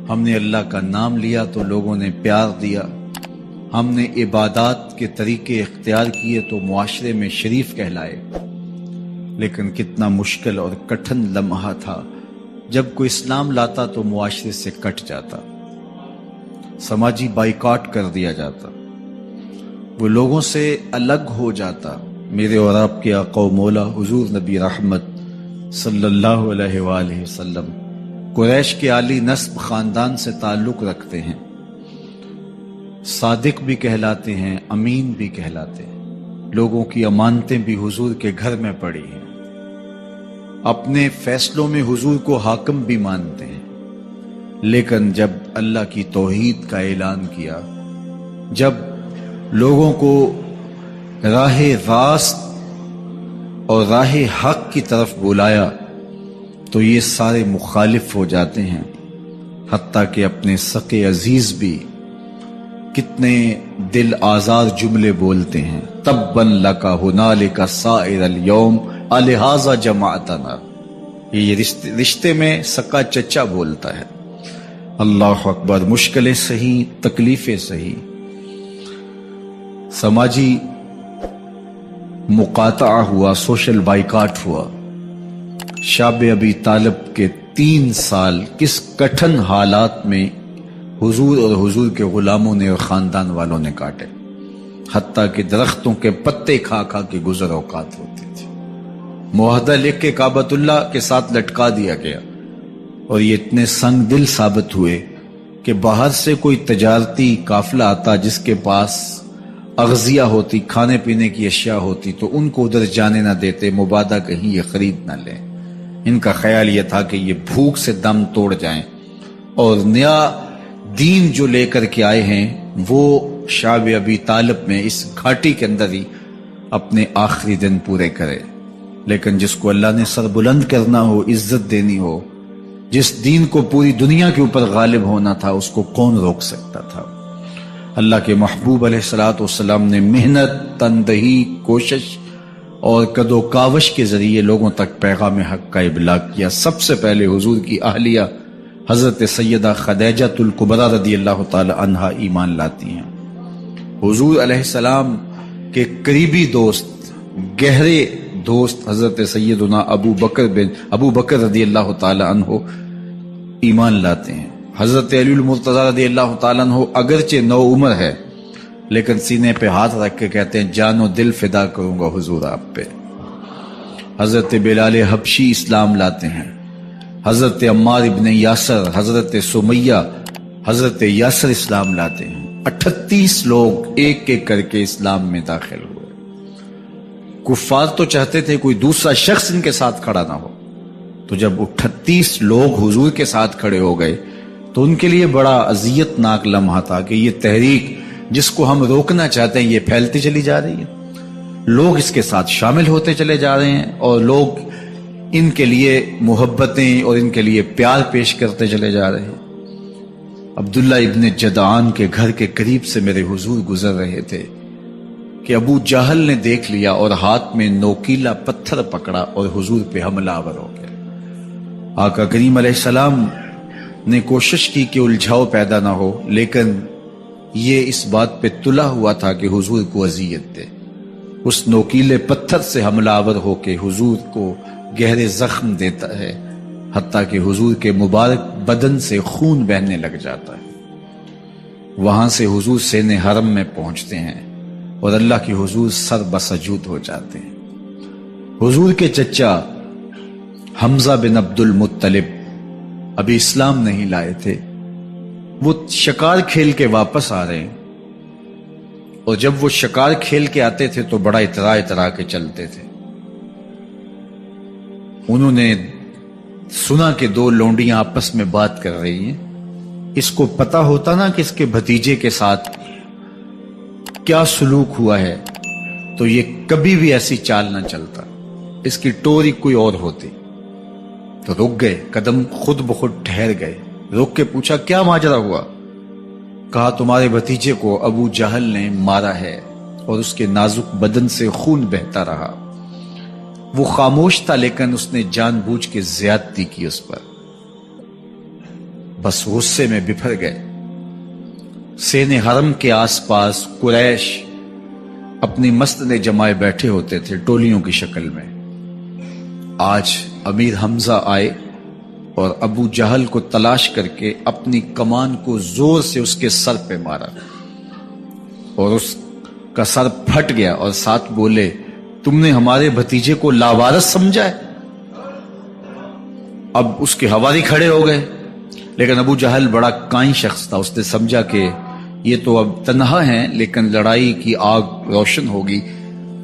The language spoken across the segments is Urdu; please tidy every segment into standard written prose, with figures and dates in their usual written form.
ہم نے اللہ کا نام لیا تو لوگوں نے پیار دیا، ہم نے عبادات کے طریقے اختیار کیے تو معاشرے میں شریف کہلائے۔ لیکن کتنا مشکل اور کٹھن لمحہ تھا جب کوئی اسلام لاتا تو معاشرے سے کٹ جاتا، سماجی بائیکاٹ کر دیا جاتا، وہ لوگوں سے الگ ہو جاتا۔ میرے اور آپ کے آقا و مولا حضور نبی رحمت صلی اللہ علیہ وآلہ وسلم قریش کے عالی نسب خاندان سے تعلق رکھتے ہیں، صادق بھی کہلاتے ہیں، امین بھی کہلاتے ہیں، لوگوں کی امانتیں بھی حضور کے گھر میں پڑی ہیں، اپنے فیصلوں میں حضور کو حاکم بھی مانتے ہیں۔ لیکن جب اللہ کی توحید کا اعلان کیا، جب لوگوں کو راہ راست اور راہ حق کی طرف بلایا تو یہ سارے مخالف ہو جاتے ہیں، حتیٰ کہ اپنے سقے عزیز بھی کتنے دل آزار جملے بولتے ہیں، تبًا لک ہنالک سائر الیوم الہٰذا جمعتنا۔ یہ رشتے میں سکا چچا بولتا ہے۔ اللہ اکبر، مشکلیں سہی، تکلیفیں سہی، سماجی مقاطعہ ہوا، سوشل بائیکاٹ ہوا۔ شاب ابی طالب کے 3 سال کس کٹھن حالات میں حضور اور حضور کے غلاموں نے اور خاندان والوں نے کاٹے، حتیٰ کہ درختوں کے پتے کھا کھا کے گزر اوقات ہوتی تھی۔ معاہدہ لکھ کے کعبۃ اللہ کے ساتھ لٹکا دیا گیا، اور یہ اتنے سنگ دل ثابت ہوئے کہ باہر سے کوئی تجارتی قافلہ آتا جس کے پاس اغذیہ ہوتی، کھانے پینے کی اشیاء ہوتی، تو ان کو ادھر جانے نہ دیتے، مبادہ کہیں یہ خرید نہ لیں۔ ان کا خیال یہ تھا کہ یہ بھوک سے دم توڑ جائیں، اور نیا دین جو لے کر کے آئے ہیں وہ شاب ابی طالب میں اس گھاٹی کے اندر ہی اپنے آخری دن پورے کرے۔ لیکن جس کو اللہ نے سر بلند کرنا ہو، عزت دینی ہو، جس دین کو پوری دنیا کے اوپر غالب ہونا تھا، اس کو کون روک سکتا تھا؟ اللہ کے محبوب علیہ الصلوۃ والسلام نے محنت، تندہی، کوشش اور کد و کاوش کے ذریعے لوگوں تک پیغام حق کا ابلاغ کیا۔ سب سے پہلے حضور کی اہلیہ حضرت سیدہ خدیجہ الکبریٰ رضی اللہ تعالی عنہا ایمان لاتی ہیں۔ حضور علیہ السلام کے قریبی دوست، گہرے دوست حضرت سیدنا ابو بکر رضی اللہ تعالی عنہ ایمان لاتے ہیں۔ حضرت علی المرتضیٰ رضی اللہ تعالیٰ عنہ اگرچہ نو عمر ہے، لیکن سینے پہ ہاتھ رکھ کے کہتے ہیں جان و دل فدا کروں گا حضور آپ پہ۔ حضرت بلال حبشی اسلام لاتے ہیں، حضرت عمار ابن یاسر، حضرت سمیہ، حضرت یاسر اسلام لاتے ہیں۔ 38 لوگ ایک ایک کر کے اسلام میں داخل ہوئے۔ کفار تو چاہتے تھے کوئی دوسرا شخص ان کے ساتھ کھڑا نہ ہو، تو جب 38 لوگ حضور کے ساتھ کھڑے ہو گئے تو ان کے لیے بڑا اذیت ناک لمحہ تھا کہ یہ تحریک جس کو ہم روکنا چاہتے ہیں یہ پھیلتی چلی جا رہی ہے، لوگ اس کے ساتھ شامل ہوتے چلے جا رہے ہیں، اور لوگ ان کے لیے محبتیں اور ان کے لیے پیار پیش کرتے چلے جا رہے ہیں۔ عبداللہ ابن جدعان کے گھر کے قریب سے میرے حضور گزر رہے تھے کہ ابو جہل نے دیکھ لیا اور ہاتھ میں نوکیلا پتھر پکڑا اور حضور پہ حملہ آور ہو گیا۔ آقا کریم علیہ السلام نے کوشش کی کہ الجھاؤ پیدا نہ ہو، لیکن یہ اس بات پہ تلا ہوا تھا کہ حضور کو اذیت دے۔ اس نوکیلے پتھر سے حملہ آور ہو کے حضور کو گہرے زخم دیتا ہے، حتیٰ کہ حضور کے مبارک بدن سے خون بہنے لگ جاتا ہے۔ وہاں سے حضور سین حرم میں پہنچتے ہیں اور اللہ کی حضور سر بسجود ہو جاتے ہیں۔ حضور کے چچا حمزہ بن عبد المطلب ابھی اسلام نہیں لائے تھے، وہ شکار کھیل کے واپس آ رہے ہیں، اور جب وہ شکار کھیل کے آتے تھے تو بڑا اترا کے چلتے تھے۔ انہوں نے سنا کہ 2 لونڈیاں آپس میں بات کر رہی ہیں۔ اس کو پتا ہوتا نا کہ اس کے بھتیجے کے ساتھ کیا سلوک ہوا ہے تو یہ کبھی بھی ایسی چال نہ چلتا، اس کی ٹوری کوئی اور ہوتی۔ تو رک گئے، قدم خود بخود ٹھہر گئے، رک کے پوچھا کیا ماجرا ہوا؟ کہا تمہارے بھتیجے کو ابو جہل نے مارا ہے اور اس کے نازک بدن سے خون بہتا رہا۔ وہ خاموش تھا لیکن اس نے جان بوجھ کے زیادتی کی اس پر۔ بس غصے میں بفر گئے۔ سین حرم کے آس پاس قریش اپنی مسندیں جمائے بیٹھے ہوتے تھے ٹولیوں کی شکل میں۔ آج امیر حمزہ آئے اور ابو جہل کو تلاش کر کے اپنی کمان کو زور سے اس کے سر پہ مارا اور اس کا سر پھٹ گیا، اور ساتھ بولے تم نے ہمارے بھتیجے کو لاوارث سمجھا ہے۔ اب اس کے حواری کھڑے ہو گئے، لیکن ابو جہل بڑا کائن شخص تھا، اس نے سمجھا کہ یہ تو اب تنہا ہیں، لیکن لڑائی کی آگ روشن ہوگی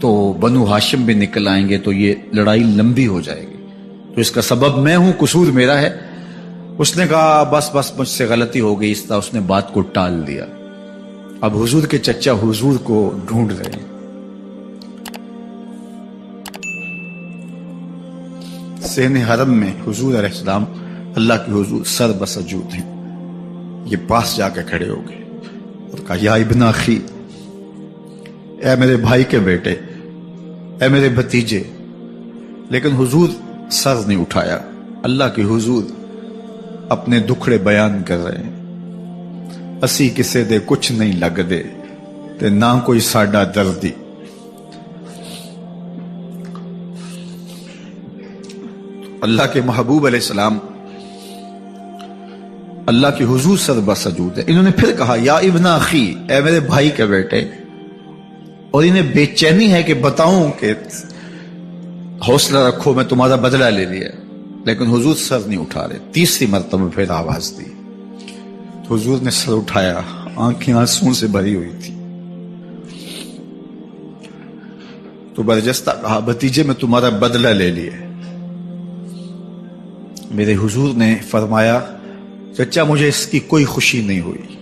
تو بنو ہاشم بھی نکل آئیں گے تو یہ لڑائی لمبی ہو جائے گی، تو اس کا سبب میں ہوں، قصور میرا ہے۔ اس نے کہا بس مجھ سے غلطی ہو گئی، اس طرح اس نے بات کو ٹال دیا۔ اب حضور کے چچا حضور کو ڈھونڈ رہے ہیں۔ سین حرم میں حضور علیہ السلام اللہ کے حضور سر بسجود ہیں۔ یہ پاس جا کے کھڑے ہو گئے اور کہا یا ابن اخی، اے میرے بھائی کے بیٹے، اے میرے بھتیجے۔ لیکن حضور سر نہیں اٹھایا۔ اللہ کے حضور اپنے دکھڑے بیان کر رہے ہیں۔ اسی کسے دے کچھ نہیں لگ دے تے نہ کوئی ساڈا دردی۔ اللہ کے محبوب علیہ السلام اللہ کے حضور سر بسجود ہے۔ انہوں نے پھر کہا یا ابن اخی، اے میرے بھائی کے بیٹے، اور انہیں بے چینی ہے کہ بتاؤں کہ حوصلہ رکھو میں تمہارا بدلہ لے لیا، لیکن حضور سر نہیں اٹھا رہے۔ تیسری مرتبہ پھر آواز دی تو حضور نے سر اٹھایا، آنکھیں آنسوں سے بھری ہوئی تھی، تو برجستہ کہا بھتیجے میں تمہارا بدلہ لے لیا۔ میرے حضور نے فرمایا چچا مجھے اس کی کوئی خوشی نہیں ہوئی۔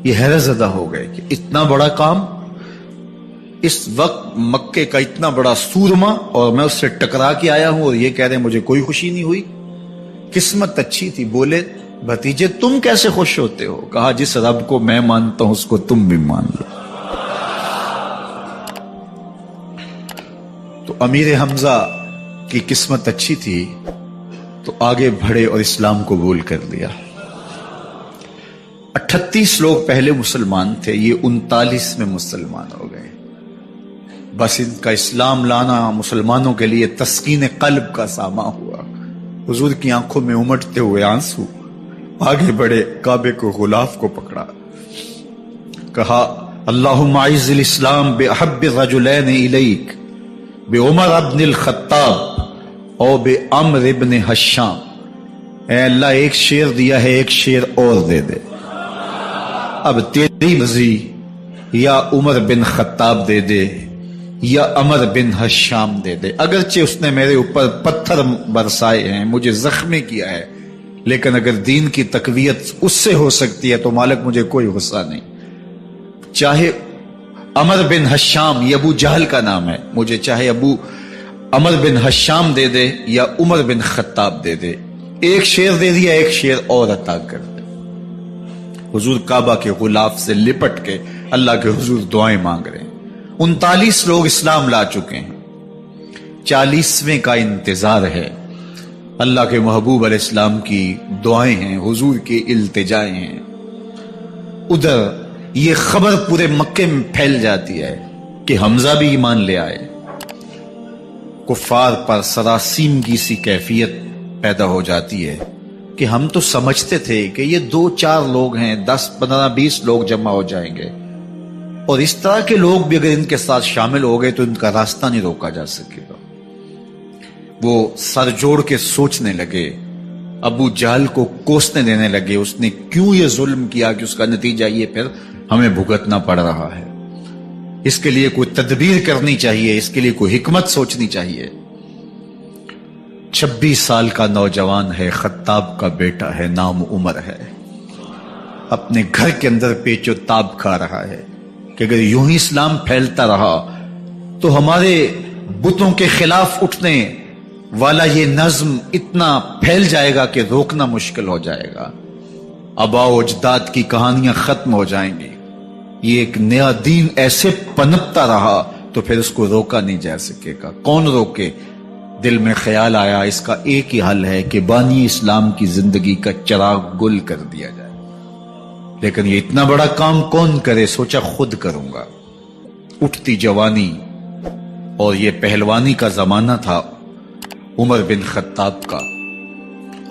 یہ حیرت زدہ ہو گئے کہ اتنا بڑا کام، اس وقت مکے کا اتنا بڑا سورما، اور میں اس سے ٹکرا کے آیا ہوں اور یہ کہہ رہے ہیں مجھے کوئی خوشی نہیں ہوئی۔ قسمت اچھی تھی۔ بولے بھتیجے تم کیسے خوش ہوتے ہو؟ کہا جس رب کو میں مانتا ہوں اس کو تم بھی مان لو۔ تو امیر حمزہ کی قسمت اچھی تھی تو آگے بڑھے اور اسلام قبول کر لیا۔ 38 لوگ پہلے مسلمان تھے، یہ 39 میں مسلمان ہو گئے۔ بس ان کا اسلام لانا مسلمانوں کے لیے تسکین قلب کا ساما ہوا۔ حضور کی آنکھوں میں امٹتے ہوئے آنسو، آگے بڑھے، کعبے کو غلاف کو پکڑا، کہا اللہم اعز الاسلام باحب الرجلین الیک بعمر بن الخطاب اور بعمر بن حشام۔ اے اللہ ایک شیر دیا ہے، ایک شیر اور دے دے، اب تیری مرضی، یا عمر بن خطاب دے دے یا عمر بن حشام دے دے۔ اگرچہ اس نے میرے اوپر پتھر برسائے ہیں، مجھے زخمی کیا ہے، لیکن اگر دین کی تقویت اس سے ہو سکتی ہے تو مالک مجھے کوئی غصہ نہیں۔ چاہے عمر بن حشام، یہ ابو جہل کا نام ہے، مجھے چاہے ابو عمر بن حشام دے دے یا عمر بن خطاب دے دے، ایک شیر دے دیا، ایک شیر اور عطا کر دے۔ حضور کعبہ کے غلاف سے لپٹ کے اللہ کے حضور دعائیں مانگ رہے ہیں۔ 39 لوگ اسلام لا چکے ہیں، 40ویں کا انتظار ہے۔ اللہ کے محبوب علیہ السلام کی دعائیں ہیں، حضور کی التجائیں ہیں۔ ادھر یہ خبر پورے مکے میں پھیل جاتی ہے کہ حمزہ بھی ایمان لے آئے۔ کفار پر سراسیمگی سی کیفیت پیدا ہو جاتی ہے کہ ہم تو سمجھتے تھے کہ یہ 2-4 لوگ ہیں، 10, 15, 20 لوگ جمع ہو جائیں گے، اور اس طرح کے لوگ بھی اگر ان کے ساتھ شامل ہو گئے تو ان کا راستہ نہیں روکا جا سکے گا۔ وہ سر جوڑ کے سوچنے لگے، ابو جہل کو کوسنے دینے لگے، اس نے کیوں یہ ظلم کیا کہ اس کا نتیجہ یہ پھر ہمیں بھگتنا پڑ رہا ہے۔ اس کے لیے کوئی تدبیر کرنی چاہیے، اس کے لیے کوئی حکمت سوچنی چاہیے۔ 26 سال کا نوجوان ہے، خطاب کا بیٹا ہے، نام عمر ہے، اپنے گھر کے اندر پیچ و تاب کھا رہا ہے کہ اگر یوں ہی اسلام پھیلتا رہا تو ہمارے بتوں کے خلاف اٹھنے والا یہ نظم اتنا پھیل جائے گا کہ روکنا مشکل ہو جائے گا، آباء و اجداد کی کہانیاں ختم ہو جائیں گی۔ یہ ایک نیا دین ایسے پنپتا رہا تو پھر اس کو روکا نہیں جا سکے گا۔ کون روکے؟ دل میں خیال آیا اس کا ایک ہی حل ہے کہ بانی اسلام کی زندگی کا چراغ گل کر دیا جائے، لیکن یہ اتنا بڑا کام کون کرے؟ سوچا خود کروں گا۔ اٹھتی جوانی اور یہ پہلوانی کا زمانہ تھا عمر بن خطاب کا،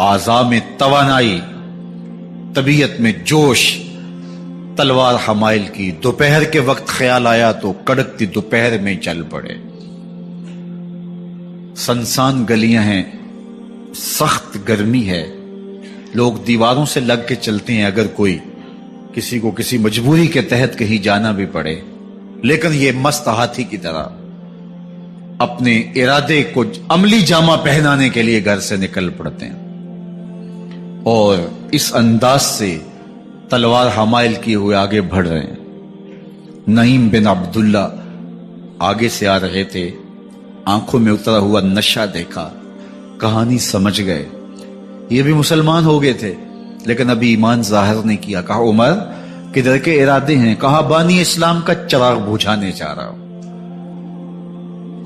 اعضاء میں توانائی، طبیعت میں جوش، تلوار حمائل کی۔ دوپہر کے وقت خیال آیا تو کڑکتی دوپہر میں چل پڑے۔ سنسان گلیاں ہیں، سخت گرمی ہے، لوگ دیواروں سے لگ کے چلتے ہیں اگر کوئی کسی کو کسی مجبوری کے تحت کہیں جانا بھی پڑے، لیکن یہ مست ہاتھی کی طرح اپنے ارادے کو عملی جامہ پہنانے کے لیے گھر سے نکل پڑتے ہیں، اور اس انداز سے تلوار حمائل کیے ہوئے آگے بڑھ رہے ہیں۔ نعیم بن عبداللہ آگے سے آ رہے تھے، آنکھوں میں اترا ہوا نشہ دیکھا، کہانی سمجھ گئے۔ یہ بھی مسلمان ہو گئے تھے لیکن ابھی ایمان ظاہر نہیں کیا۔ کہا عمر کدھر کے ارادے ہیں؟ کہا بانی اسلام کا چراغ بجھانے جا رہا ہوں،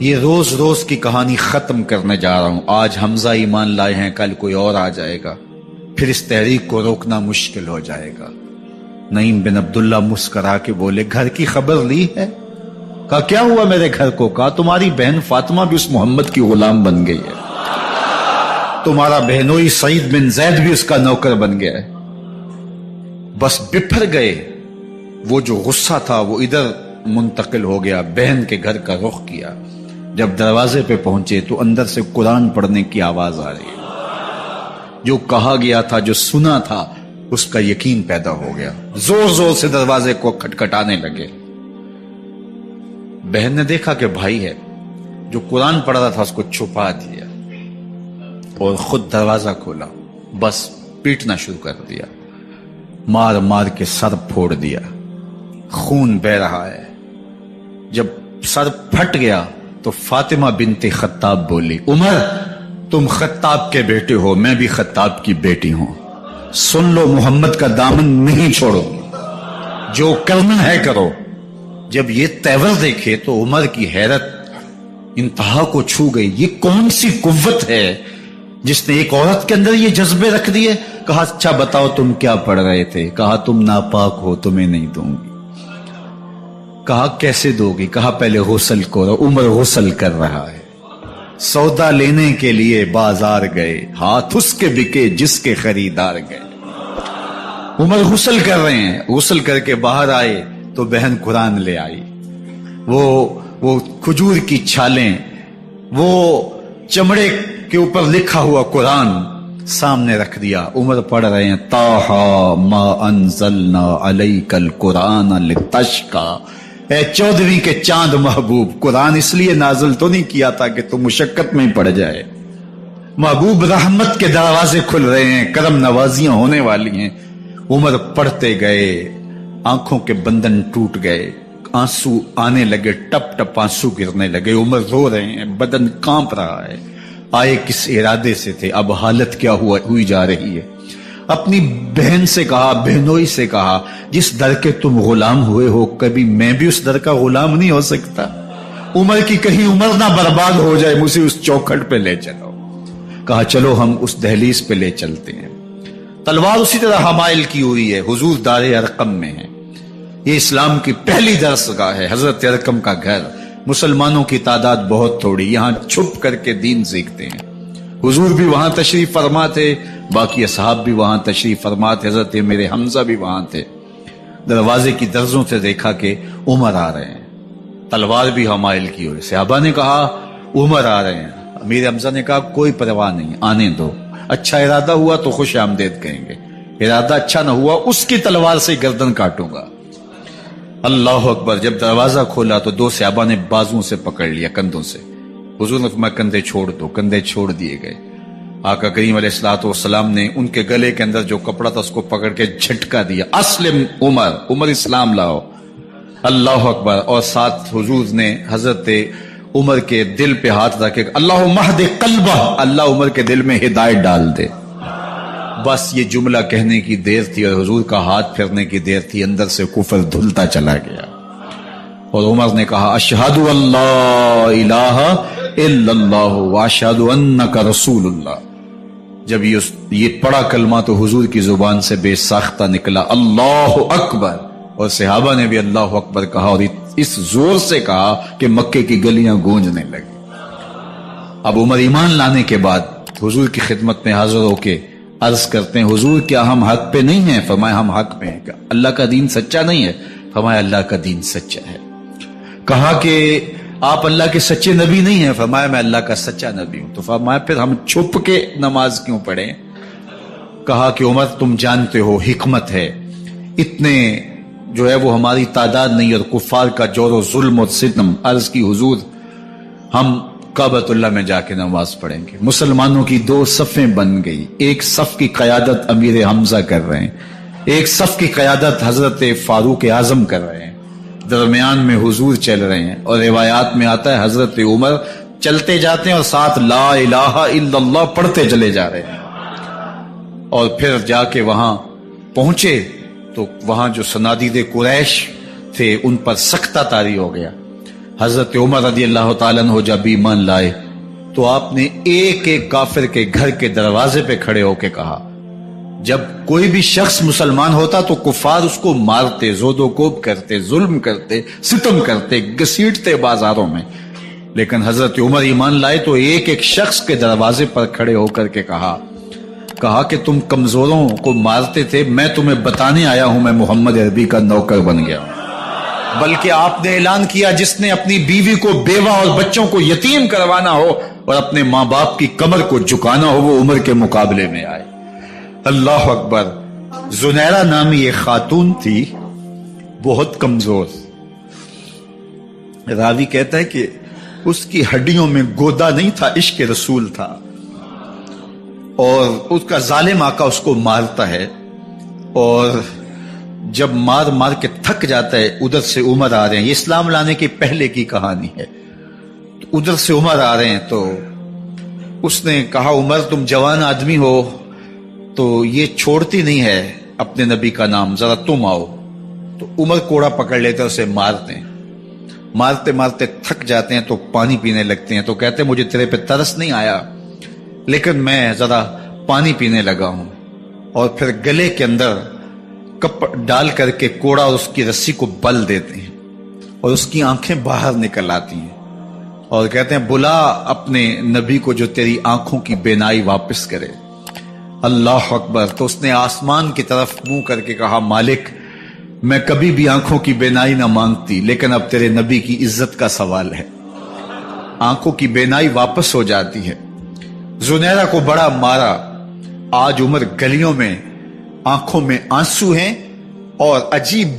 یہ روز روز کی کہانی ختم کرنے جا رہا ہوں۔ آج حمزہ ایمان لائے ہیں، کل کوئی اور آ جائے گا، پھر اس تحریک کو روکنا مشکل ہو جائے گا۔ نعیم بن عبداللہ مسکرا کے بولے گھر کی خبر لی ہے؟ کہا کیا ہوا میرے گھر کو؟ کہا تمہاری بہن فاطمہ بھی اس محمد کی غلام بن گئی ہے، تمہارا بہنوئی سعید بن زید بھی اس کا نوکر بن گیا ہے۔ بس بپھر گئے، وہ جو غصہ تھا وہ ادھر منتقل ہو گیا، بہن کے گھر کا رخ کیا۔ جب دروازے پہ پہنچے تو اندر سے قرآن پڑھنے کی آواز آ رہی ہے، جو کہا گیا تھا، جو سنا تھا، اس کا یقین پیدا ہو گیا۔ زور زور سے دروازے کو کھٹکھٹانے لگے۔ بہن نے دیکھا کہ بھائی ہے، جو قرآن پڑھ رہا تھا اس کو چھپا دیا اور خود دروازہ کھولا، بس پیٹنا شروع کر دیا، مار مار کے سر پھوڑ دیا، خون بہ رہا ہے۔ جب سر پھٹ گیا تو فاطمہ بنت خطاب بولی عمر تم خطاب کے بیٹے ہو، میں بھی خطاب کی بیٹی ہوں، سن لو محمد کا دامن نہیں چھوڑو، جو کرنا ہے کرو۔ جب یہ تیور دیکھے تو عمر کی حیرت انتہا کو چھو گئی۔ یہ کون سی قوت ہے جس نے ایک عورت کے اندر یہ جذبے رکھ دیے؟ کہا اچھا بتاؤ تم کیا پڑھ رہے تھے؟ کہا تم ناپاک ہو، تمہیں نہیں دوں گی۔ کہا کیسے دو گی؟ کہا پہلے غسل کرو۔ عمر غسل کر رہا ہے، سودا لینے کے لیے بازار گئے، ہاتھ اس کے بکے جس کے خریدار گئے۔ عمر غسل کر رہے ہیں، غسل کر کے باہر آئے تو بہن قرآن لے آئی، وہ کھجور کی چھالیں، وہ چمڑے کے اوپر لکھا ہوا قرآن سامنے رکھ دیا۔ عمر پڑھ رہے ہیں طٰہٰ ما انزلنا علیک القرآن لتشقیٰ، اے 14ویں کے چاند محبوب، قرآن اس لیے نازل تو نہیں کیا تھا کہ تم مشقت میں پڑ جائے۔ محبوب رحمت کے دروازے کھل رہے ہیں، کرم نوازیاں ہونے والی ہیں۔ عمر پڑھتے گئے، آنکھوں کے بندن ٹوٹ گئے، آنسو آنے لگے، ٹپ ٹپ آنسو گرنے لگے۔ عمر رو رہے ہیں، بدن کانپ رہا ہے۔ آئے کس ارادے سے تھے، اب حالت کیا ہوئی جا رہی ہے۔ اپنی بہن سے کہا، بہنوئی سے کہا جس در کے تم غلام ہوئے ہو کبھی میں بھی اس در کا غلام نہیں ہو سکتا؟ عمر کی کہیں عمر نہ برباد ہو جائے، مجھے اس چوکھٹ پہ لے چلو۔ کہا چلو ہم اس دہلیز پہ لے چلتے ہیں۔ تلوار اسی طرح حمائل کی ہوئی ہے، حضور دار ارقم میں ہے، یہ اسلام کی پہلی درسگاہ ہے، حضرت ارقم کا گھر۔ مسلمانوں کی تعداد بہت تھوڑی، یہاں چھپ کر کے دین سیکھتے ہیں۔ حضور بھی وہاں تشریف فرما تھے، باقی اصحاب بھی وہاں تشریف فرما تھے، حضرت میرے حمزہ بھی وہاں تھے۔ دروازے کی درزوں سے دیکھا کہ عمر آ رہے ہیں، تلوار بھی حمائل کی ہوئی۔ صحابہ نے کہا عمر آ رہے ہیں، میرے حمزہ نے کہا کوئی پرواہ نہیں، آنے دو، اچھا ارادہ ہوا تو خوش آمدید کہیں گے، ارادہ اچھا نہ ہوا اس کی تلوار سے گردن کاٹوں گا۔ اللہ اکبر۔ جب دروازہ کھولا تو دو صحابہ نے بازوں سے پکڑ لیا، کندھوں سے۔ حضور نے فرمایا کندھے چھوڑ دو، کندھے چھوڑ دیے گئے۔ آقا کریم علیہ الصلوۃ والسلام نے ان کے گلے کے اندر جو کپڑا تھا اس کو پکڑ کے جھٹکا دیا، اسلم عمر، عمر اسلام لاؤ۔ اللہ اکبر۔ اور ساتھ حضور نے حضرت عمر کے دل پہ ہاتھ رکھے، اللہم اہد قلبہ، اللہ عمر کے دل میں ہدایت ڈال دے۔ بس یہ جملہ کہنے کی دیر تھی اور حضور کا ہاتھ پھرنے کی دیر تھی، اندر سے کفر دھلتا چلا گیا۔ اور عمر نے کہا اشہد اللہ الہ الا اللہ واشہد انک رسول اللہ. جب یہ پڑا کلمہ تو حضور کی زبان سے بے ساختہ نکلا اللہ اکبر، اور صحابہ نے بھی اللہ اکبر کہا، اور اس زور سے کہا کہ مکے کی گلیاں گونجنے لگی. اب عمر ایمان لانے کے بعد حضور کی خدمت میں حاضر ہو کے عرض کرتے ہیں حضور کیا ہم حق پہ نہیں ہیں؟ فرمایا ہم حق پہ ہیں. کہ اللہ کا دین سچا نہیں ہے؟ فرمایا اللہ کا دین سچا ہے. کہا کہ آپ اللہ کے سچے نبی نہیں ہیں؟ فرمایا میں اللہ کا سچا نبی ہوں. تو فرمایا پھر ہم چھپ کے نماز کیوں پڑھیں؟ کہا کہ عمر تم جانتے ہو حکمت ہے، اتنے جو ہے وہ ہماری تعداد نہیں، اور کفار کا جور و ظلم و ستم. عرض کی حضور ہم کعبۃ اللہ میں جا کے نماز پڑھیں گے. مسلمانوں کی دو صفیں بن گئی، ایک صف کی قیادت امیر حمزہ کر رہے ہیں، ایک صف کی قیادت حضرت فاروق اعظم کر رہے ہیں، درمیان میں حضور چل رہے ہیں. اور روایات میں آتا ہے حضرت عمر چلتے جاتے ہیں اور ساتھ لا الہ الا اللہ پڑھتے چلے جا رہے ہیں. اور پھر جا کے وہاں پہنچے تو وہاں جو صنادید قریش تھے ان پر سختہ طاری ہو گیا. حضرت عمر رضی اللہ تعالیٰ عنہ جب ایمان لائے تو آپ نے ایک ایک کافر کے گھر کے دروازے پہ کھڑے ہو کے کہا، جب کوئی بھی شخص مسلمان ہوتا تو کفار اس کو مارتے، زود و کوب کرتے، ظلم کرتے، ستم کرتے، گھسیٹتے بازاروں میں، لیکن حضرت عمر ایمان لائے تو ایک ایک شخص کے دروازے پر کھڑے ہو کر کے کہا کہ تم کمزوروں کو مارتے تھے، میں تمہیں بتانے آیا ہوں میں محمد عربی کا نوکر بن گیا ہوں. بلکہ آپ نے اعلان کیا جس نے اپنی بیوی کو، بیوہ اور بچوں کو یتیم کروانا ہو اور اپنے ماں باپ کی کمر کو جھکانا ہو وہ عمر کے مقابلے میں آئے. اللہ اکبر. زنیرہ نامی ایک خاتون تھی بہت کمزور. راوی کہتا ہے کہ اس کی ہڈیوں میں گودا نہیں تھا، عشق رسول تھا، اور اس کا ظالم آقا اس کو مارتا ہے، اور جب مار مار کے تھک جاتا ہے ادھر سے عمر آ رہے ہیں. یہ اسلام لانے کے پہلے کی کہانی ہے. تو ادھر سے عمر آ رہے ہیں تو اس نے کہا عمر تم جوان آدمی ہو تو یہ چھوڑتی نہیں ہے اپنے نبی کا نام، ذرا تم آؤ. تو عمر کوڑا پکڑ لیتے اسے مارتے ہیں، مارتے مارتے تھک جاتے ہیں تو پانی پینے لگتے ہیں. تو کہتے ہیں مجھے تیرے پہ ترس نہیں آیا لیکن میں ذرا پانی پینے لگا ہوں. اور پھر گلے کے اندر کپ ڈال کر کے کوڑا اور اس کی رسی کو بل دیتے ہیں اور اس کی آنکھیں باہر نکل آتی ہیں، اور کہتے ہیں بلا اپنے نبی کو جو تیری آنکھوں کی بینائی واپس کرے. اللہ اکبر. تو اس نے آسمان کی طرف منہ کر کے کہا مالک میں کبھی بھی آنکھوں کی بینائی نہ مانگتی، لیکن اب تیرے نبی کی عزت کا سوال ہے. آنکھوں کی بینائی واپس ہو جاتی ہے. زنیرہ کو بڑا مارا. آج عمر گلیوں میں آنکھوں میں آنسو ہیں اور عجیب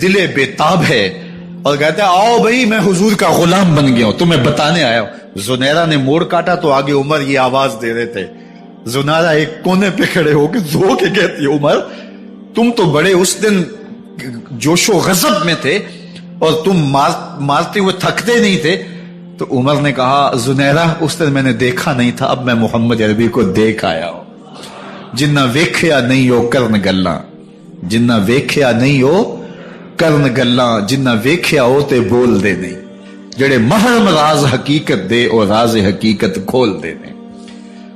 دلے بےتاب ہے، اور کہتا ہے آؤ بھئی میں حضور کا غلام بن گیا ہوں، تمہیں بتانے آیا ہوں. زنیرہ نے موڑ کاٹا تو آگے عمر یہ آواز دے رہے تھے. زنیرہ ایک کونے پہ کھڑے ہو کے زو کے کہتی ہے عمر تم تو بڑے اس دن جوش و غضب میں تھے اور تم مارتے ہوئے تھکتے نہیں تھے. تو عمر نے کہا زنیرہ اس دن میں نے دیکھا نہیں تھا، اب میں محمد عربی کو دیکھ آیا ہوں. جنہ ویکھیا نہیں ہو کرن گلاں، جنہ ویکھیا نہیں ہو کرن گلاں، جنہ ویکھیا ہو تے بول دے نہیں، جڑے محرم راز حقیقت دے اور راز حقیقت کھول دے نہیں.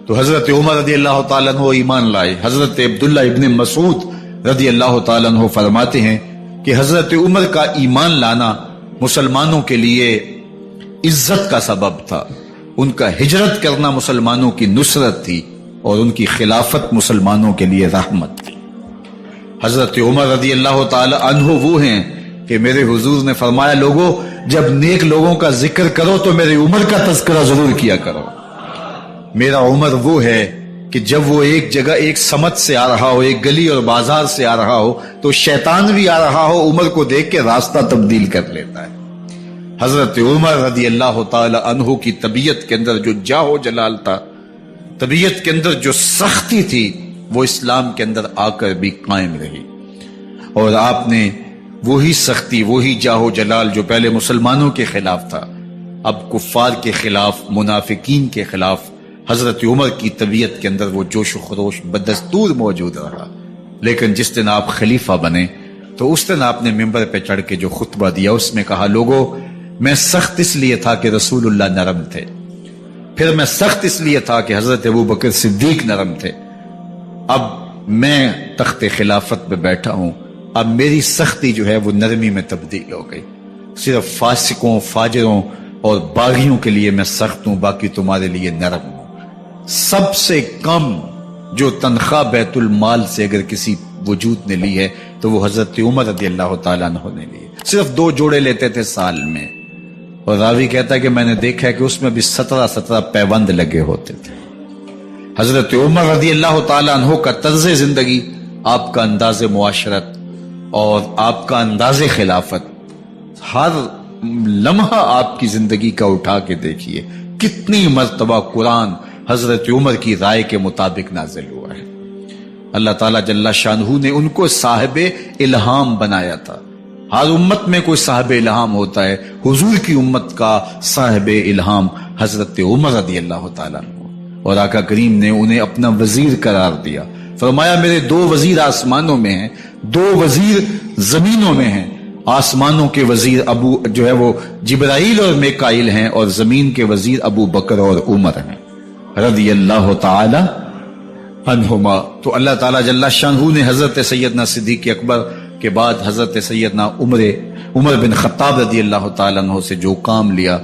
تو حضرت عمر رضی اللہ تعالیٰ عنہ ایمان لائے. حضرت عبداللہ ابن مسعود رضی اللہ تعالیٰ عنہ فرماتے ہیں کہ حضرت عمر کا ایمان لانا مسلمانوں کے لیے عزت کا سبب تھا. ان کا ہجرت کرنا مسلمانوں کی نصرت تھی اور ان کی خلافت مسلمانوں کے لیے رحمت تھی. حضرت عمر رضی اللہ تعالی عنہ وہ ہیں کہ میرے حضور نے فرمایا لوگوں جب نیک لوگوں کا ذکر کرو تو میرے عمر کا تذکرہ ضرور کیا کرو. میرا عمر وہ ہے کہ جب وہ ایک جگہ ایک سمت سے آ رہا ہو، ایک گلی اور بازار سے آ رہا ہو تو شیطان بھی آ رہا ہو، عمر کو دیکھ کے راستہ تبدیل کر لیتا ہے. حضرت عمر رضی اللہ تعالی عنہ کی طبیعت کے اندر جو جاہ و جلال تھا، طبیعت کے اندر جو سختی تھی، وہ اسلام کے اندر آ کر بھی قائم رہی. اور آپ نے وہی سختی، وہی جاہ و جلال جو پہلے مسلمانوں کے خلاف تھا، اب کفار کے خلاف، منافقین کے خلاف حضرت عمر کی طبیعت کے اندر وہ جوش و خروش بدستور موجود رہا. لیکن جس دن آپ خلیفہ بنے تو اس دن آپ نے ممبر پہ چڑھ کے جو خطبہ دیا اس میں کہا لوگوں میں سخت اس لیے تھا کہ رسول اللہ نرم تھے، پھر میں سخت اس لیے تھا کہ حضرت ابو بکر صدیق نرم تھے، اب میں تخت خلافت پہ بیٹھا ہوں، اب میری سختی جو ہے وہ نرمی میں تبدیل ہو گئی، صرف فاسقوں فاجروں اور باغیوں کے لیے میں سخت ہوں، باقی تمہارے لیے نرم ہوں۔ سب سے کم جو تنخواہ بیت المال سے اگر کسی وجود نے لی ہے تو وہ حضرت عمر رضی اللہ تعالیٰ عنہ نے لی، صرف 2 جوڑے لیتے تھے سال میں، اور راوی کہتا ہے کہ میں نے دیکھا ہے کہ اس میں بھی 17 پیوند لگے ہوتے تھے۔ حضرت عمر رضی اللہ تعالیٰ عنہ کا طرز زندگی، آپ کا انداز معاشرت اور آپ کا انداز خلافت، ہر لمحہ آپ کی زندگی کا اٹھا کے دیکھیے کتنی مرتبہ قرآن حضرت عمر کی رائے کے مطابق نازل ہوا ہے۔ اللہ تعالیٰ جل شانہ نے ان کو صاحب الہام بنایا تھا۔ ہر امت میں کوئی صاحب الہام ہوتا ہے، حضور کی امت کا صاحب الہام حضرت عمر رضی اللہ تعالیٰ عنہ، اور آقا کریم نے انہیں اپنا وزیر قرار دیا، فرمایا میرے 2 وزیر آسمانوں میں ہیں، 2 وزیر زمینوں میں ہیں، آسمانوں کے وزیر ابو جو ہے وہ جبرائیل اور میکائیل ہیں، اور زمین کے وزیر ابو بکر اور عمر ہیں رضی اللہ تعالی عنہما۔ تو اللہ تعالیٰ جل شانہ نے حضرت سیدنا صدیق اکبر کے بعد حضرت سیدنا عمر بن خطاب رضی اللہ تعالیٰ عنہ سے جو کام لیا،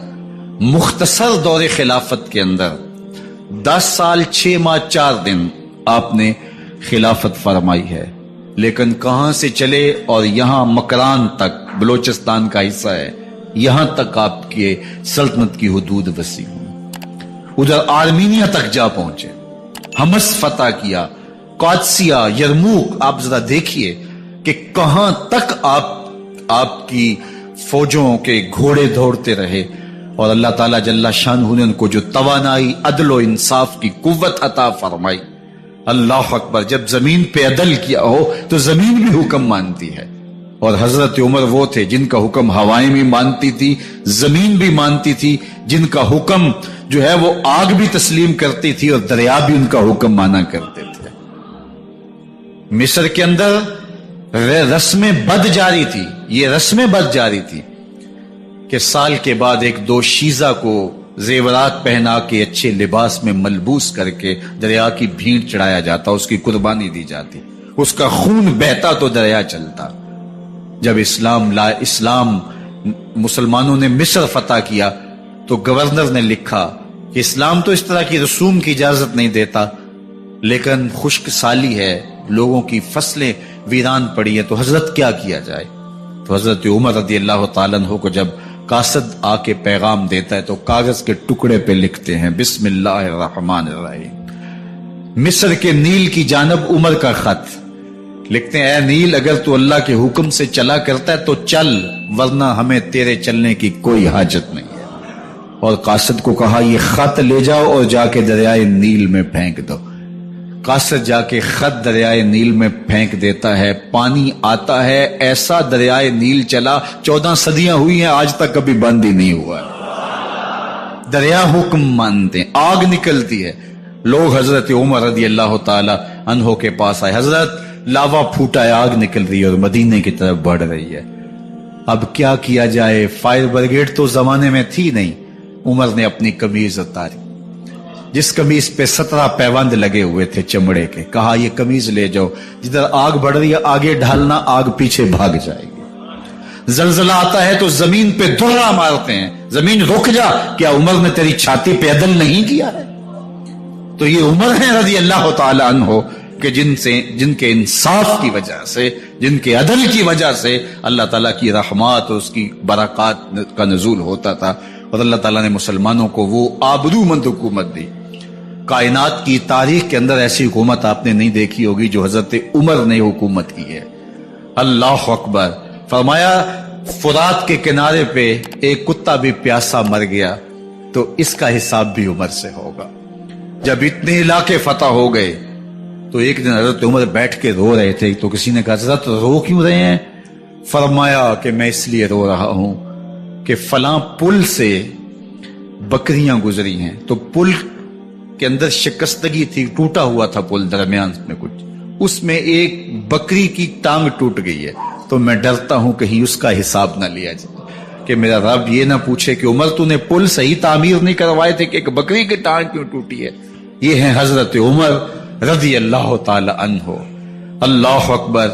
مختصر دور خلافت کے اندر 10 سال 6 ماہ 4 دن آپ نے خلافت فرمائی ہے، لیکن کہاں سے چلے اور یہاں مکران تک، بلوچستان کا حصہ ہے، یہاں تک آپ کی سلطنت کی حدود وسیع ہوئی، ادھر آرمینیا تک جا پہنچے، حمص فتح کیا، قادسیہ، یرموک، آپ ذرا دیکھیے کہ کہاں تک آپ کی فوجوں کے گھوڑے دوڑتے رہے، اور اللہ تعالیٰ جل شانہ نے ان کو جو توانائی، عدل و انصاف کی قوت عطا فرمائی۔ اللہ اکبر، جب زمین پہ عدل کیا ہو تو زمین بھی حکم مانتی ہے، اور حضرت عمر وہ تھے جن کا حکم ہوائیں بھی مانتی تھی، زمین بھی مانتی تھی، جن کا حکم جو ہے وہ آگ بھی تسلیم کرتی تھی اور دریا بھی ان کا حکم مانا کرتے تھے۔ مصر کے اندر رسم بد جاری تھی، یہ رسم بد جاری تھی کہ سال کے بعد 1-2 شیزہ کو زیورات پہنا کے اچھے لباس میں ملبوس کر کے دریا کی بھینٹ چڑھایا جاتا، اس کی قربانی دی جاتی، اس کا خون بہتا تو دریا چلتا۔ جب اسلام مسلمانوں نے مصر فتح کیا تو گورنر نے لکھا کہ اسلام تو اس طرح کی رسوم کی اجازت نہیں دیتا، لیکن خشک سالی ہے، لوگوں کی فصلیں ویران پڑی ہے، تو حضرت کیا کیا جائے؟ تو حضرت عمر رضی اللہ تعالیٰ عنہ کو جب قاصد آ کے پیغام دیتا ہے تو کاغذ کے ٹکڑے پہ لکھتے ہیں بسم اللہ الرحمن الرحیم، مصر کے نیل کی جانب عمر کا خط، لکھتے ہیں اے نیل اگر تو اللہ کے حکم سے چلا کرتا ہے تو چل، ورنہ ہمیں تیرے چلنے کی کوئی حاجت نہیں ہے۔ اور قاصد کو کہا یہ خط لے جاؤ اور جا کے دریائے نیل میں پھینک دو۔ قاصد جا کے خط دریائے نیل میں پھینک دیتا ہے، پانی آتا ہے، ایسا دریائے نیل چلا 14 صدیاں ہوئی ہیں آج تک کبھی بند ہی نہیں ہوا ہے۔ دریا حکم مانتے ہیں، آگ نکلتی ہے، لوگ حضرت عمر رضی اللہ تعالی عنہ کے پاس آئے، حضرت لاوا پھوٹا ہے، آگ نکل رہی ہے اور مدینے کی طرف بڑھ رہی ہے، اب کیا کیا جائے؟ فائر بریگیڈ تو زمانے میں تھی نہیں۔ عمر نے اپنی قمیض اتاری، جس قمیض پہ 17 پیوند لگے ہوئے تھے چمڑے کے، کہا یہ قمیض لے جاؤ، جدھر آگ بڑھ رہی ہے آگے ڈھالنا، آگ پیچھے بھاگ جائے گی۔ زلزلہ آتا ہے تو زمین پہ دھرا مارتے ہیں، زمین رک جا، کیا عمر نے تیری چھاتی پہ عدل نہیں کیا ہے؟ تو یہ عمر ہیں رضی اللہ تعالی عنہ کہ جن کے انصاف کی وجہ سے، جن کے عدل کی وجہ سے اللہ تعالیٰ کی رحمات اور اس کی برکات کا نزول ہوتا تھا، اور اللہ تعالیٰ نے مسلمانوں کو وہ آبرو مند حکومت دی۔ کائنات کی تاریخ کے اندر ایسی حکومت آپ نے نہیں دیکھی ہوگی جو حضرت عمر نے حکومت کی ہے۔ اللہ اکبر، فرمایا فرات کے کنارے پہ ایک کتا بھی پیاسا مر گیا تو اس کا حساب بھی عمر سے ہوگا۔ جب اتنے علاقے فتح ہو گئے تو ایک دن حضرت عمر بیٹھ کے رو رہے تھے، تو کسی نے کہا حضرت رو کیوں رہے ہیں؟ فرمایا کہ میں اس لیے رو رہا ہوں کہ فلاں پل سے بکریاں گزری ہیں، تو پل کے اندر شکستگی تھی، ٹوٹا ہوا تھا پل درمیان میں کچھ، اس میں ایک بکری کی ٹانگ ٹوٹ گئی ہے، تو میں ڈرتا ہوں کہیں اس کا حساب نہ لیا جائے، کہ میرا رب یہ نہ پوچھے کہ عمر تو نے پل صحیح تعمیر نہیں کروائے تھے کہ ایک بکری کی ٹانگ کیوں ٹوٹی ہے. یہ ہیں حضرت عمر رضی اللہ تعالی عنہ. اللہ اکبر.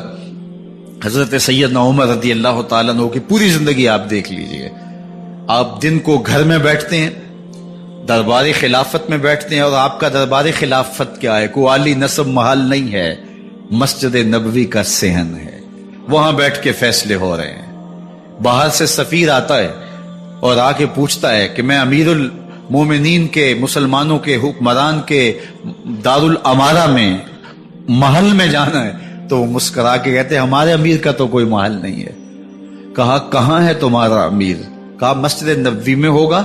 حضرت سیدنا عمر رضی اللہ تعالیٰ عنہ کی پوری زندگی آپ دیکھ لیجئے. آپ دن کو گھر میں بیٹھتے ہیں، دربار خلافت میں بیٹھتے ہیں، اور آپ کا دربار خلافت کیا ہے؟ کوئی عالی نصب محل نہیں ہے، مسجد نبوی کا صحن ہے. وہاں بیٹھ کے فیصلے ہو رہے ہیں. باہر سے سفیر آتا ہے اور آ کے پوچھتا ہے کہ میں امیر المومنین کے، مسلمانوں کے حکمران کے دارالامارہ میں محل میں جانا ہے. تو وہ مسکرا کے کہتے ہیں ہمارے امیر کا تو کوئی محل نہیں ہے. کہا کہاں ہے تمہارا امیر؟ کہا مسجد نبوی میں ہوگا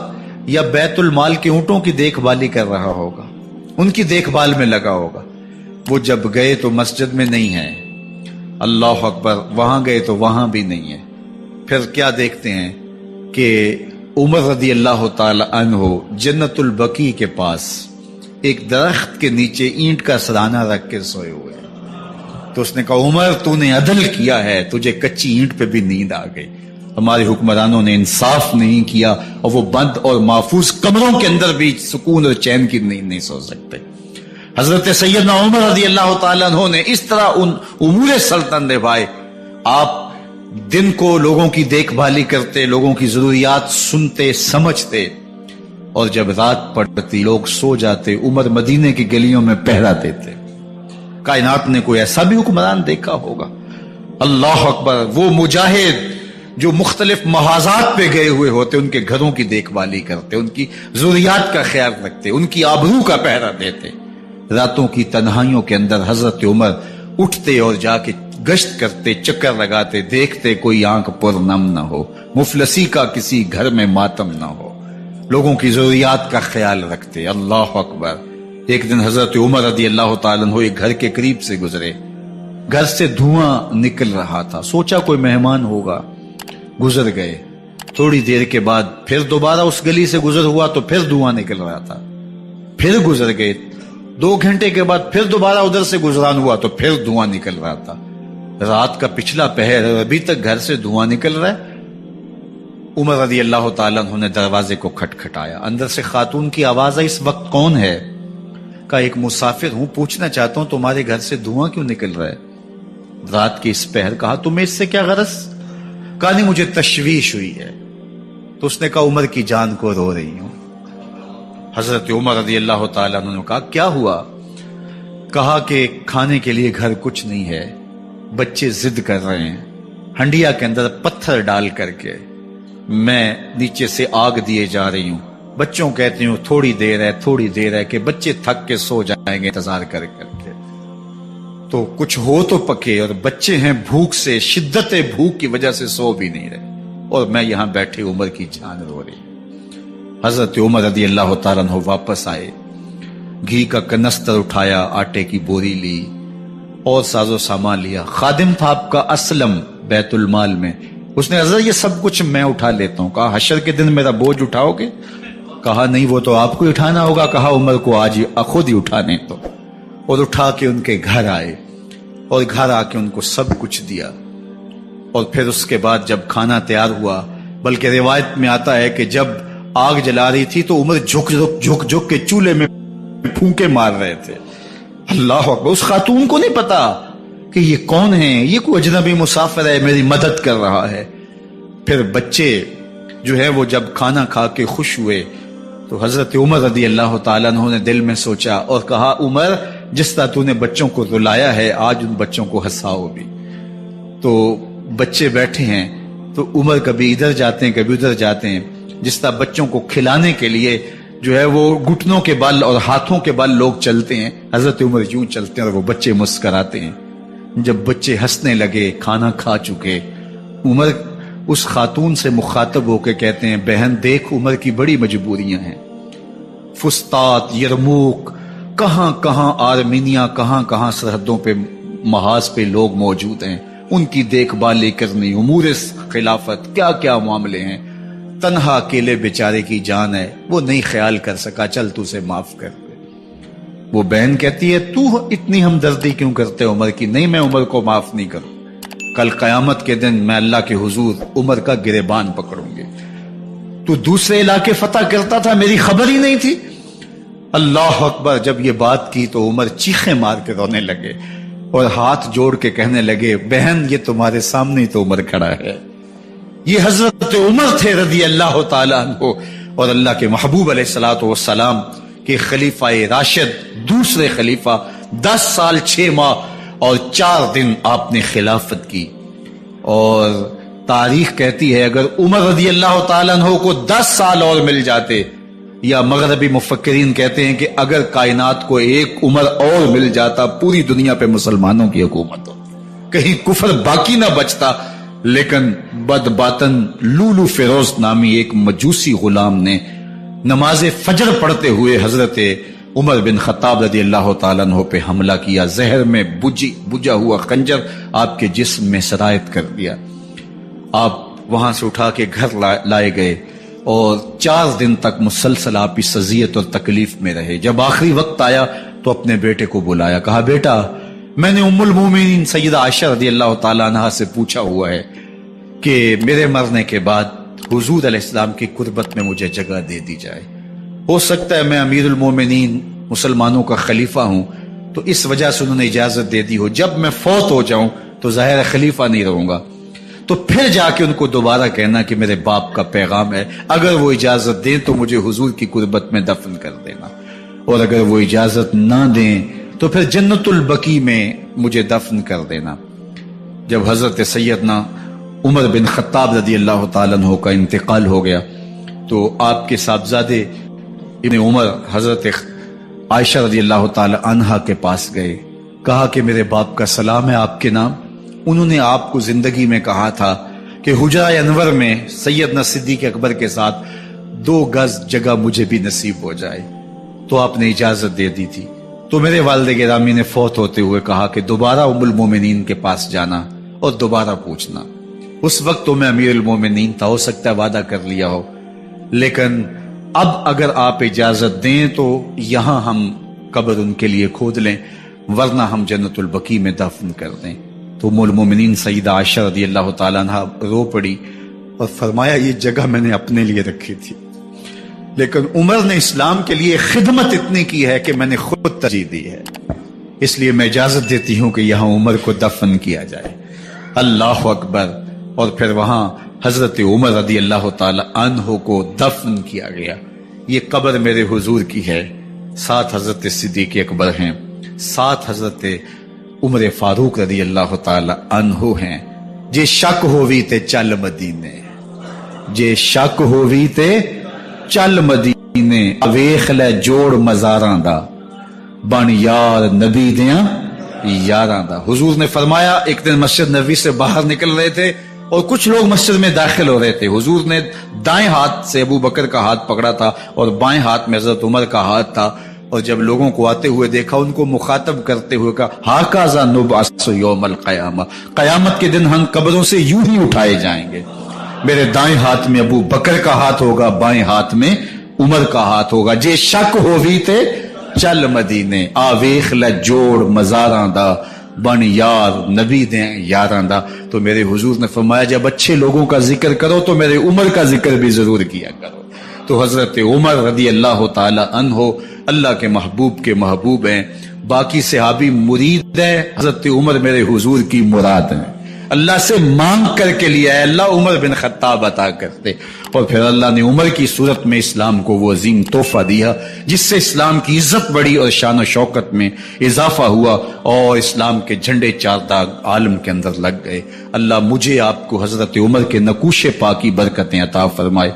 یا بیت المال کے اونٹوں کی دیکھ بھالی کر رہا ہوگا، ان کی دیکھ بھال میں لگا ہوگا. وہ جب گئے تو مسجد میں نہیں ہے. اللہ اکبر. وہاں گئے تو وہاں بھی نہیں ہے. پھر کیا دیکھتے ہیں کہ عمر رضی اللہ تعالی عنہ جنت البقیع کے پاس ایک درخت کے نیچے اینٹ کا سرانہ رکھ کے سوئے ہوئے. تو اس نے کہا عمر تو نے عدل کیا ہے، تجھے کچی اینٹ پہ بھی نیند آ گئی. ہمارے حکمرانوں نے انصاف نہیں کیا اور وہ بند اور محفوظ کمروں کے اندر بھی سکون اور چین کی نیند نہیں سو سکتے. حضرت سیدنا عمر رضی اللہ تعالیٰ عنہ نے اس طرح ان امور سلطنت نبھائے. آپ دن کو لوگوں کی دیکھ بھالی کرتے، لوگوں کی ضروریات سنتے سمجھتے، اور جب رات پڑتی لوگ سو جاتے عمر مدینے کی گلیوں میں پہرا دیتے. کائنات نے کوئی ایسا بھی حکمران دیکھا ہوگا؟ اللہ اکبر. وہ مجاہد جو مختلف محاذات پہ گئے ہوئے ہوتے ان کے گھروں کی دیکھ بھالی کرتے، ان کی ضروریات کا خیال رکھتے، ان کی آبرو کا پہرا دیتے. راتوں کی تنہائیوں کے اندر حضرت عمر اٹھتے اور جا کے گشت کرتے، چکر لگاتے، دیکھتے کوئی آنکھ پر نم نہ ہو، مفلسی کا کسی گھر میں ماتم نہ ہو، لوگوں کی ضروریات کا خیال رکھتے. اللہ اکبر. ایک دن حضرت عمر رضی اللہ تعالیٰ عنہ ایک گھر کے قریب سے گزرے. گھر سے دھواں نکل رہا تھا. سوچا کوئی مہمان ہوگا، گزر گئے. تھوڑی دیر کے بعد پھر دوبارہ اس گلی سے گزر ہوا تو پھر دھواں نکل رہا تھا. پھر گزر گئے. 2 گھنٹے کے بعد پھر دوبارہ ادھر سے گزران ہوا تو پھر دھواں نکل رہا تھا. رات کا پچھلا پہر ہے، ابھی تک گھر سے دھواں نکل رہا ہے. عمر رضی اللہ تعالیٰ عنہ نے دروازے کو کھٹکھٹایا. اندر سے خاتون کی آواز آئی اس وقت کون ہے؟ کہا ایک مسافر ہوں، پوچھنا چاہتا ہوں تمہارے گھر سے دھواں کیوں نکل رہا ہے رات کی اس پہر؟ کہا تمہیں اس سے کیا غرض؟ کہا نہیں مجھے تشویش ہوئی ہے. تو اس نے کہا عمر کی جان کو رو رہی ہوں. حضرت عمر رضی اللہ تعالیٰ عنہ نے کہا کیا ہوا؟ کہا کہ کھانے کے لیے گھر کچھ نہیں ہے، بچے ضد کر رہے ہیں، ہنڈیا کے اندر پتھر ڈال کر کے میں نیچے سے آگ دیے جا رہی ہوں. بچوں کہتی ہوں تھوڑی دیر ہے تھوڑی دیر ہے، کہ بچے تھک کے سو جائیں گے انتظار کر کر کے. تو کچھ ہو تو پکے، اور بچے ہیں بھوک سے، شدت بھوک کی وجہ سے سو بھی نہیں رہے، اور میں یہاں بیٹھے عمر کی جان رو رہی. حضرت عمر رضی اللہ تعالیٰ عنہ واپس آئے. گھی کا کنستر اٹھایا، آٹے کی بوری لی اور ساز و سامان لیا. خادم تھا آپ کا اسلم بیت المال میں. اس نے حضرت یہ سب کچھ میں اٹھا لیتا ہوں. کہا حشر کے دن میرا بوجھ اٹھاؤ گے؟ کہا نہیں وہ تو آپ کو اٹھانا ہوگا. کہا عمر کو آج خود ہی اٹھانے تو. اور اٹھا کے ان کے گھر آئے اور گھر آ کے ان کو سب کچھ دیا. اور پھر اس کے بعد جب کھانا تیار ہوا، بلکہ روایت میں آتا ہے کہ جب آگ جلا رہی تھی تو عمر جھک کے چولہے میں پھونکے مار رہے تھے. اللہ اکبر. اس خاتون کو نہیں پتا کہ یہ کون ہے، یہ کوئی اجنبی مسافر ہے میری مدد کر رہا ہے. پھر بچے جو ہے وہ جب کھانا کھا کے خوش ہوئے تو حضرت عمر رضی اللہ تعالیٰ عنہ نے دل میں سوچا اور کہا عمر جس طرح تو نے بچوں کو رلایا ہے آج ان بچوں کو ہنساؤ بھی. تو بچے بیٹھے ہیں تو عمر کبھی ادھر جاتے ہیں کبھی ادھر جاتے ہیں. جس طرح بچوں کو کھلانے کے لیے جو ہے وہ گھٹنوں کے بل اور ہاتھوں کے بل لوگ چلتے ہیں، حضرت عمر یوں چلتے ہیں اور وہ بچے مسکراتے ہیں. جب بچے ہنسنے لگے، کھانا کھا چکے، عمر اس خاتون سے مخاطب ہو کے کہتے ہیں بہن دیکھ عمر کی بڑی مجبوریاں ہیں. فسطاط، یرموک، کہاں کہاں آرمینیا، کہاں کہاں سرحدوں پہ محاذ پہ لوگ موجود ہیں، ان کی دیکھ بھال کرنی، امور خلافت، کیا کیا معاملے ہیں. تنہا اکیلے بیچارے کی جان ہے، وہ نہیں خیال کر سکا، چل تو اسے معاف کر دے. وہ بہن کہتی ہے تو اتنی ہمدردی کیوں کرتے عمر کی؟ نہیں میں عمر کو معاف نہیں کروں. کل قیامت کے دن میں اللہ کے حضور عمر کا گریبان پکڑوں گی. تو دوسرے علاقے فتح کرتا تھا، میری خبر ہی نہیں تھی. اللہ اکبر. جب یہ بات کی تو عمر چیخیں مار کے رونے لگے اور ہاتھ جوڑ کے کہنے لگے بہن یہ تمہارے سامنے تو عمر کھڑا ہے. یہ حضرت عمر تھے رضی اللہ تعالیٰ عنہ، اور اللہ کے محبوب علیہ الصلوۃ والسلام کے خلیفہ راشد، دوسرے خلیفہ. 10 سال 6 ماہ اور 4 دن آپ نے خلافت کی. اور تاریخ کہتی ہے اگر عمر رضی اللہ تعالیٰ عنہ کو 10 سال اور مل جاتے، یا مغربی مفکرین کہتے ہیں کہ اگر کائنات کو ایک عمر اور مل جاتا، پوری دنیا پہ مسلمانوں کی حکومت ہو، کہیں کفر باقی نہ بچتا. لیکن بد باطن لولو فیروز نامی ایک مجوسی غلام نے نماز فجر پڑھتے ہوئے حضرت عمر بن خطاب رضی اللہ تعالیٰ عنہ پہ حملہ کیا. زہر میں بجھا ہوا خنجر آپ کے جسم میں سرایت کر دیا. آپ وہاں سے اٹھا کے گھر لائے گئے اور 4 دن تک مسلسل آپ اس اذیت اور تکلیف میں رہے. جب آخری وقت آیا تو اپنے بیٹے کو بلایا، کہا بیٹا میں نے ام المومنین سیدہ عائشہ رضی اللہ تعالیٰ عنہ سے پوچھا ہوا ہے کہ میرے مرنے کے بعد حضور علیہ السلام کی قربت میں مجھے جگہ دے دی جائے. ہو سکتا ہے میں امیر المومنین مسلمانوں کا خلیفہ ہوں تو اس وجہ سے انہوں نے اجازت دے دی ہو، جب میں فوت ہو جاؤں تو ظاہر خلیفہ نہیں رہوں گا. تو پھر جا کے ان کو دوبارہ کہنا کہ میرے باپ کا پیغام ہے، اگر وہ اجازت دیں تو مجھے حضور کی قربت میں دفن کر دینا، اور اگر وہ اجازت نہ دیں تو پھر جنت البقیع میں مجھے دفن کر دینا. جب حضرت سیدنا عمر بن خطاب رضی اللہ تعالیٰ عنہ کا انتقال ہو گیا تو آپ کے صاحبزادے ابن عمر حضرت عائشہ رضی اللہ تعالیٰ عنہا کے پاس گئے، کہا کہ میرے باپ کا سلام ہے آپ کے نام. انہوں نے آپ کو زندگی میں کہا تھا کہ حجرہ انور میں سیدنا صدیق اکبر کے ساتھ 2 گز جگہ مجھے بھی نصیب ہو جائے، تو آپ نے اجازت دے دی تھی. تو میرے والد گرامی نے فوت ہوتے ہوئے کہا کہ دوبارہ ام المومنین کے پاس جانا اور دوبارہ پوچھنا. اس وقت تو میں امیر المومنین تھا، ہو سکتا ہے وعدہ کر لیا ہو، لیکن اب اگر آپ اجازت دیں تو یہاں ہم قبر ان کے لیے کھود لیں، ورنہ ہم جنت البقیع میں دفن کر دیں. تو ام المومنین سیدہ عائشہ رضی اللہ تعالیٰ عنہ رو پڑی اور فرمایا یہ جگہ میں نے اپنے لیے رکھی تھی، لیکن عمر نے اسلام کے لیے خدمت اتنی کی ہے کہ میں نے خود ترجیح دی ہے، اس لیے میں اجازت دیتی ہوں کہ یہاں عمر کو دفن کیا جائے. اللہ اکبر. اور پھر وہاں حضرت عمر رضی اللہ تعالی عنہ کو دفن کیا گیا. یہ قبر میرے حضور کی ہے، 7 حضرت صدیق اکبر ہیں، 7 حضرت عمر فاروق رضی اللہ تعالی عنہ ہیں. جے شک ہووی تے چل مدینے، جے شک ہووی تے چل مدینے، ویخ لے جوڑ مزاراں دا، بن یار نبی دیاں یاراں دا. حضور نے فرمایا ایک دن مسجد نبوی سے باہر نکل رہے تھے اور کچھ لوگ مسجد میں داخل ہو رہے تھے. حضور نے دائیں ہاتھ سے ابو بکر کا ہاتھ پکڑا تھا اور بائیں ہاتھ میں حضرت عمر کا ہاتھ تھا، اور جب لوگوں کو آتے ہوئے دیکھا ان کو مخاطب کرتے ہوئے کہا ہاکذا نبعث یوم القیامہ، قیامت کے دن ہم قبروں سے یوں ہی اٹھائے جائیں گے. میرے دائیں ہاتھ میں ابو بکر کا ہاتھ ہوگا، بائیں ہاتھ میں عمر کا ہاتھ ہوگا. جے شک ہووی تے چل مدینے، آویخ لے جوڑ مزاراں دا، بن یار نبی دیں یاراں دا. تو میرے حضور نے فرمایا جب اچھے لوگوں کا ذکر کرو تو میرے عمر کا ذکر بھی ضرور کیا کرو. تو حضرت عمر رضی اللہ تعالی عنہ اللہ کے محبوب ہیں. باقی صحابی مرید ہیں، حضرت عمر میرے حضور کی مراد ہیں. اللہ سے مانگ کر کے لیا ہے، اللہ عمر بن خطاب عطا کرتے، اور پھر اللہ نے عمر کی صورت میں اسلام کو وہ عظیم تحفہ دیا جس سے اسلام کی عزت بڑھی اور شان و شوکت میں اضافہ ہوا، اور اسلام کے جھنڈے 4 داغ عالم کے اندر لگ گئے. اللہ مجھے آپ کو حضرت عمر کے نقوش پاک کی برکتیں عطا فرمائے.